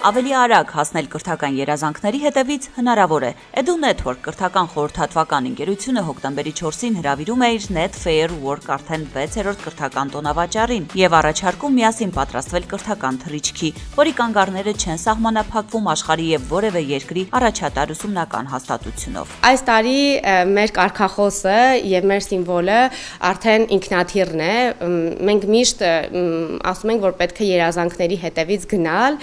Ավելի արագ հասնել կրթական երազանքների հետևից հնարավոր է։ Edu Network կրթական խորհրդատվական ընկերությունը հոկտեմբերի 4-ին հրավիրում է իր Net Fair Work արդեն 6-րդ կրթական տոնավաճառին եւ առաջարկում միասին պատրաստվել կրթական թռիչքի, որի կանգառները չեն սահմանափակվում աշխարհի եւ որևէ երկրի առաջատար ուսումնական հաստատությունով։ Այս տարի մեր կարգախոսը եւ մեր սիմվոլը արդեն ինքնաթիռն է։ Մենք միշտ ասում ենք, որ պետք է երազանքների հետևից գնալ,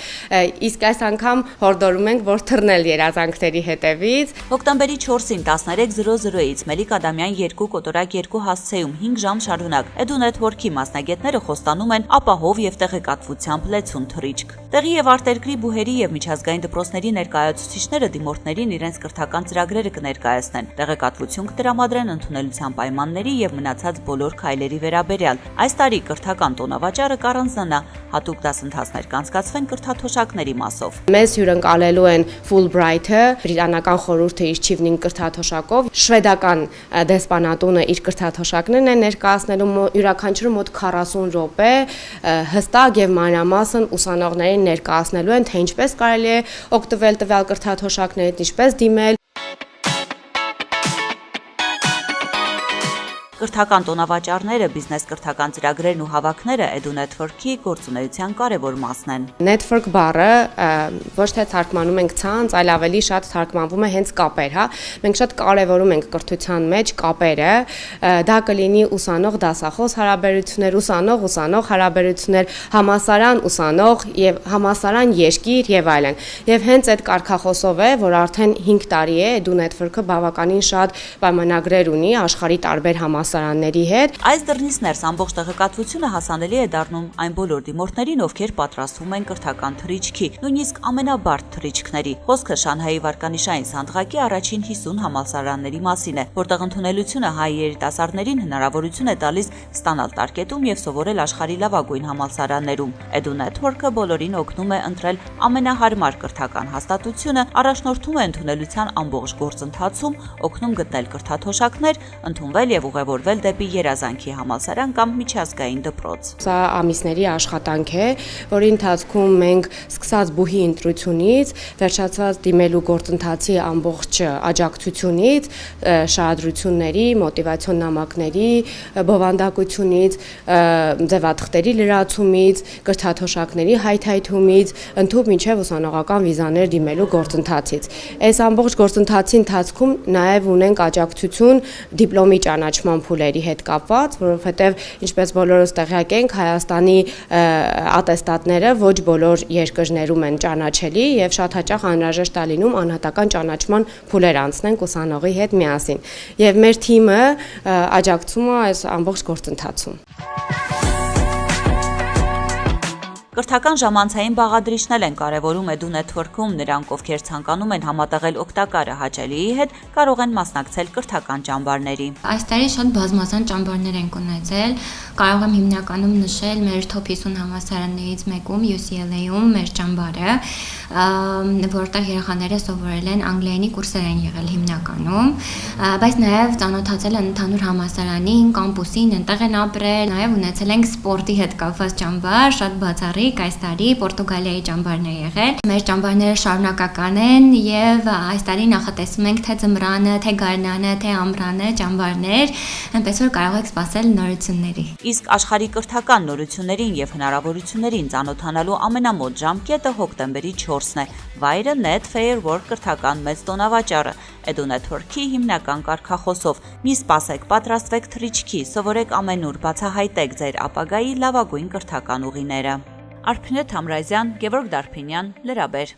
իսկ այս անգամ հորդորում ենք, որ թռնել երազանքների հետևից։ Հոկտեմբերի 4-ին 13:00-ից Մելիք Ադամյան 2 կոտորակ 2 հասցեում 5 ժամ շարունակ Edu Network-ի մասնագետները խոստանում են ապահով եւ տեղեկատվությամբ լեցուն թռիչք։ Տեղի եւ արտերկրի բուհերի եւ միջազգային դպրոցների ներկայացուցիչները դիմորդներին իրենց կրթական ծրագրերը կներկայացնեն, տեղեկատվություն կտրամադրեն ընդունելության պայմանների եւ մնացած բոլոր քայլերի վերաբերյալ։ Այս տարի կրթական տոնավաճառը կառանձնանա, հատուկ դասընթացներ կանցկացվեն կրթաթոշակների մասով։ Մեզ հյուրընկալելու են Fulbright-ը, բրիտանական խորհուրդը իր Chevening կրթաթոշակով, շվեդական դեսպանատունը իր կրթաթոշակներն է ներկայացնելու, յուրաքանչյուրը մոտ 40 րոպե հստակ եւ մանրամասն ուսանողներին ներկայացնելու են, թե ինչպես կարելի է օգտվել տվյալ կրթաթոշակներից, ինչպես դիմել։ Կրթական տոնավաճառները, բիզնես կրթական ծրագրերն ու հավաքները Edu Network-ի գործունեության կարևոր մասն են։ Network բառը ոչ թե թարգմանում ենք ցանց, այլ ավելի շատ թարգմանվում է հենց կապեր, հա։ Մենք շատ կարևորում ենք կրթության մեջ կապերը, դա կլինի ուսանող դասախոս հարաբերություններ, ուսանող հարաբերություններ, համալսարան ուսանող եւ համալսարան երկիր եւ այլն։ Եվ հենց այդ կարգախոսով է, որ արդեն 5 տարի է Edu Network-ը բավականին շատ պայմանագրեր ունի աշխարհի տարբեր համալսարանների հետ։ Այս դռնից ներս ամբողջ տեղեկատվությունը հասանելի է դառնում այն բոլոր դիմորդներին, ովքեր պատրաստվում են կրթական թռիչքի, նույնիսկ ամենաբարդ թռիչքների։ Խոսքը Շանհայի վարկանիշային սանդղակի առաջին 50 համալսարանների մասին է, որտեղ ընդունելությունը հայ երիտասարդներին հնարավորություն է տալիս ստանալ տարկետում եւ սովորել աշխարհի լավագույն համալսարաններում։ Edu Network-ը բոլորին օգնում է ընտրել ամենահարմար կրթական հաստատությունը, առաջնորդում է ընդունելության ամբողջ գործընթացում, օգնում գտնել կրթաթոշակներ, ընդունվել եւ ուղևորվել դեպի երազանքի համալսարան կամ միջազգային դպրոց։ Սա ամիսների աշխատանք է, որի ընթացքում մենք սկսած բուհի ընտրությունից, վերջացած դիմելու գործընթացի ամբողջ աջակցությունից, շահադրությունների, մոտիվացիոն նամակների, բովանդակությունից, ձևաթղթերի լրացումից, կրթաթոշակների հայթայթումից, ընդհանուր մինչև ուսանողական վիզաներ դիմելու գործընթացից։ Այս ամբողջ գործընթացի ընթացքում նաև ունենք աջակցություն դիպլոմի ճանաչման փուլերի հետ կապված, որովհետև ինչպես բոլորս տեղյակ ենք, Հայաստանի ատեստատները ոչ բոլոր երկրներում են ճանաչելի եւ շատ հաճախ անհրաժեշտ է լինում անհատական ճանաչման փուլեր անցնենք ուսանողի հետ միասին։ Եվ մեր թիմը աջակցում է այս ամբողջ գործընթացում։ Կրթական ժամանցային բաղադրիչներ են կարևորում Edu Network-ում, նրանք, ովքեր ցանկանում են համատեղել օգտակարը հաճելիի հետ, կարող են մասնակցել կրթական ճամբարների։ Այս տարի շատ բազմազան ճամբարներ ենք ունեցել, կարող եմ հիմնականում նշել մեր top 50 համալսարաններից մեկում UCLA-ում մեր ճամբարը, որտեղ երեխաները սովորել են անգլերենի կուրսեր են եղել հիմնականում, բայց նաև ծանոթացել են ընդհանուր համալսարանին, կամպուսին, այնտեղ են ապրել, նաև ունեցել ենք սպորտի հետ կապված ճամբար, շատ բացառիկ այս տարի Պորտուգալիայի ճամբարն է եղել։ Մեր ճամբարները շարունակական են եւ այս տարի նախատեսում ենք թե ձմռանը, թե գարնանը, թե ամռանը ճամբարներ, այնպես որ կարող եք սպասել նորությունների։ Իսկ աշխարհի կրթական նորություններին եւ հնարավորություններին ծանոթանալու ամենամոտ ժամկետը հոկտեմբերի 4-ն է։ Վայրը Net Fair Work կրթական մեծ տոնավաճառը Edu Network-ի հիմնական կարգախոսով։ Մի սպասեք, պատրաստվեք թռիչքի, սովորեք ամենուր, բացահայտեք ձեր ապագայի լավագույն կրթական ուղիները։ Արփինե Թամրազյան, Գևորգ Դարփինյան, Լրաբեր։